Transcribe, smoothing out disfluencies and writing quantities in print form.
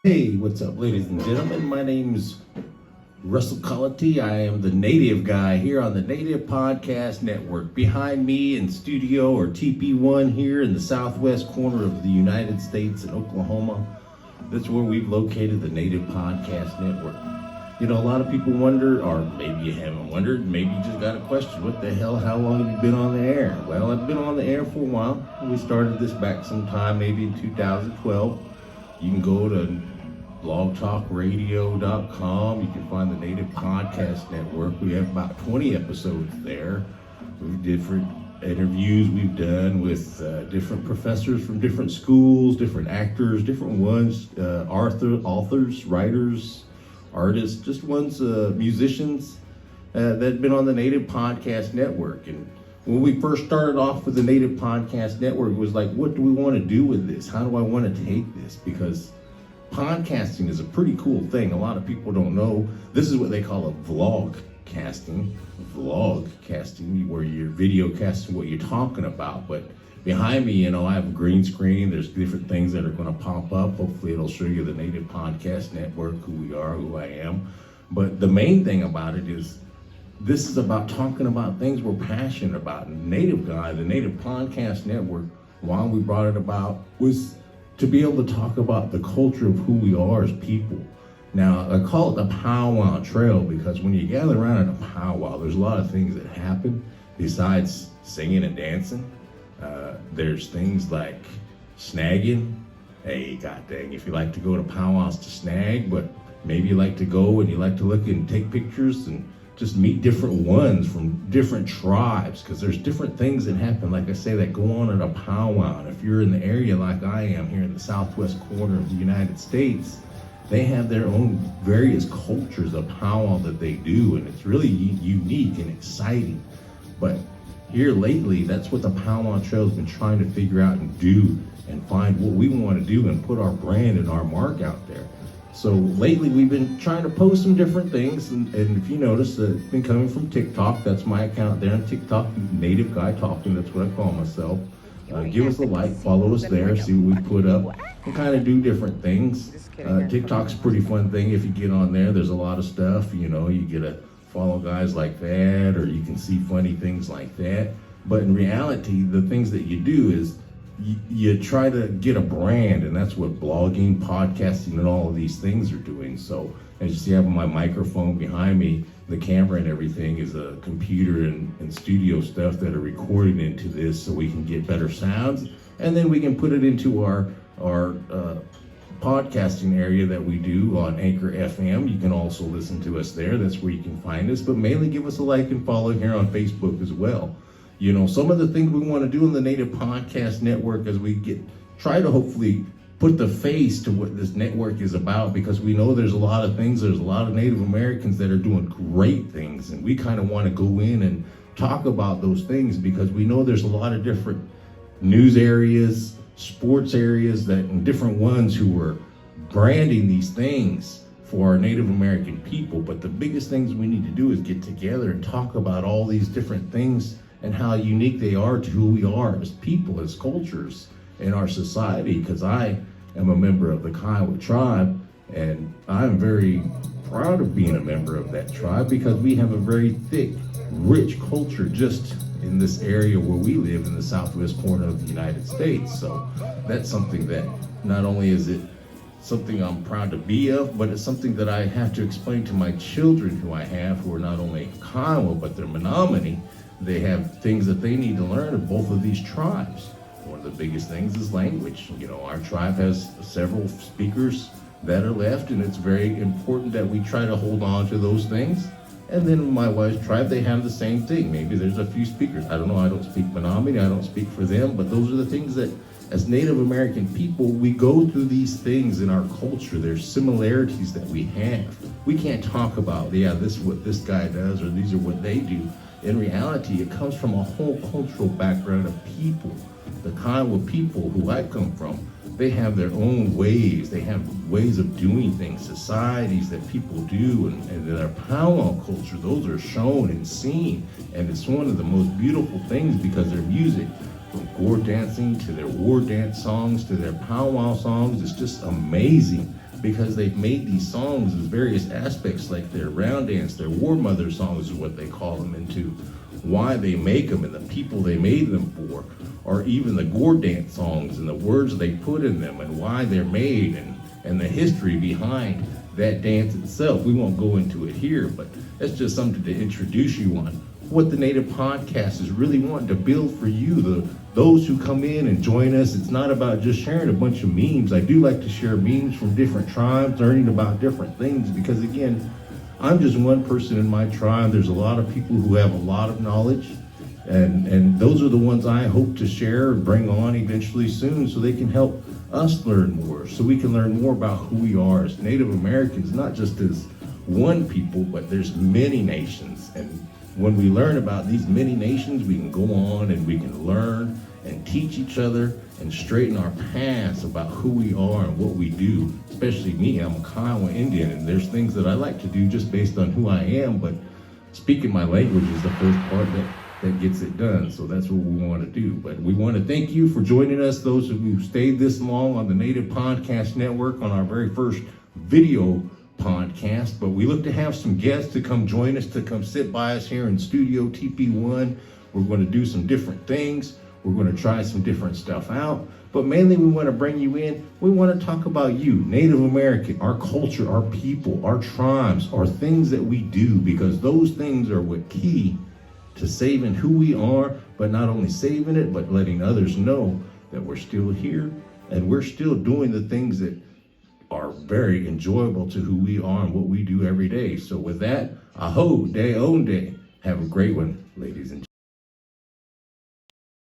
Hey, what's up, ladies and gentlemen? My name's Russell Cullity. I am the native guy here on the Native Podcast Network. Behind me in studio or TP1 here in the southwest corner of the United States in Oklahoma. That's where we've located the Native Podcast Network. You know, a lot of people wonder, or maybe you haven't wondered, maybe you just got a question. What the hell, how long have you been on the air? Well, I've been on the air for a while. We started this back sometime, maybe in 2012. You can go to blogtalkradio.com. You can find the Native Podcast Network. We have about 20 episodes there. We've different interviews we've done with different professors from different schools, different actors, different ones, authors, writers, artists, just ones, musicians that have been on the Native Podcast Network. And when we first started off with the Native Podcast Network, it was like, what do we want to do with this? How do I want to take this? Because podcasting is a pretty cool thing. A lot of people don't know. This is what they call a vlog casting, where you're video casting what you're talking about. But behind me, I have a green screen. There's different things that are going to pop up. Hopefully it'll show you the Native Podcast Network, who we are, who I am. But the main thing about it is this is about talking about things we're passionate about. And Native Guy, the Native Podcast Network, why we brought it about was to be able to talk about the culture of who we are as people. Now, I call it the powwow trail because when you gather around at a powwow, there's a lot of things that happen besides singing and dancing. There's things like snagging. Hey, god dang, if you like to go to powwows to snag, but maybe you like to go and you like to look and take pictures and just meet different ones from different tribes, because there's different things that happen, like I say, that go on at a powwow. And if you're in the area like I am here in the southwest corner of the United States, they have their own various cultures of powwow that they do, and it's really unique and exciting. But here lately, that's what the powwow trail has been trying to figure out and do, and find what we want to do and put our brand and our mark out there. So lately we've been trying to post some different things, and if you notice, it's been coming from TikTok. That's my account there on TikTok, Native Guy Talking, that's what I call myself. Give us a like, follow us there, see what we put up, and kind of do different things. TikTok's a pretty fun thing if you get on there. There's a lot of stuff, you get to follow guys like that, or you can see funny things like that. But in reality, the things that you do is you try to get a brand, and that's what blogging, podcasting, and all of these things are doing. So as you see, I have my microphone behind me, the camera and everything is a computer and studio stuff that are recorded into this so we can get better sounds, and then we can put it into our podcasting area that we do on Anchor FM. You can also listen to us there. That's where you can find us, but mainly give us a like and follow here on Facebook as well. Some of the things we want to do in the Native Podcast Network as we try to hopefully put the face to what this network is about, because we know there's a lot of things, there's a lot of Native Americans that are doing great things, and we kind of want to go in and talk about those things, because we know there's a lot of different news areas, sports areas, and different ones who are branding these things for our Native American people. But the biggest things we need to do is get together and talk about all these different things and how unique they are to who we are as people, as cultures in our society. Because I am a member of the Kiowa tribe, and I'm very proud of being a member of that tribe, because we have a very thick, rich culture just in this area where we live in the southwest corner of the United States. So that's something that not only is it something I'm proud to be of, but it's something that I have to explain to my children who I have, who are not only Kiowa, but they're Menominee. They have things that they need to learn of both of these tribes. One of the biggest things is language. Our tribe has several speakers that are left, and it's very important that we try to hold on to those things. And then my wife's tribe, they have the same thing. Maybe there's a few speakers. I don't know, I don't speak Menominee, I don't speak for them, but those are the things that, as Native American people, we go through these things in our culture. There's similarities that we have. We can't talk about, this is what this guy does, or these are what they do. In reality, it comes from a whole cultural background of people. The Kiowa people, who I come from, they have their own ways. They have ways of doing things, societies that people do, and their powwow culture, those are shown and seen. And it's one of the most beautiful things, because their music from gore dancing to their war dance songs to their powwow songs. It's just amazing because they've made these songs as various aspects, like their round dance, their war mother songs is what they call them, into why they make them and the people they made them for, or even the gore dance songs and the words they put in them and why they're made, and the history behind that dance itself. We won't go into it here, but that's just something to introduce you on what the Native Podcast is really wanting to build for you, those who come in and join us. It's not about just sharing a bunch of memes. I do like to share memes from different tribes, learning about different things, because again, I'm just one person in my tribe. There's a lot of people who have a lot of knowledge, and those are the ones I hope to share and bring on eventually soon so they can help us learn more, so we can learn more about who we are as Native Americans, not just as one people, but there's many nations. And when we learn about these many nations, we can go on and we can learn and teach each other and straighten our paths about who we are and what we do. Especially me, I'm a Kiowa Indian, and there's things that I like to do just based on who I am, but speaking my language is the first part that gets it done. So that's what we want to do. But we want to thank you for joining us, those of you who stayed this long on the Native Podcast Network on our very first video podcast. But we look to have some guests to come join us, to come sit by us here in Studio TP1. We're going to do some different things. We're going to try some different stuff out. But mainly we want to bring you in. We want to talk about you, Native American, our culture, our people, our tribes, our things that we do, because those things are what key to saving who we are, but not only saving it, but letting others know that we're still here and we're still doing the things that are very enjoyable to who we are and what we do every day. So with that, aho, day on day. Have a great one, ladies and gentlemen.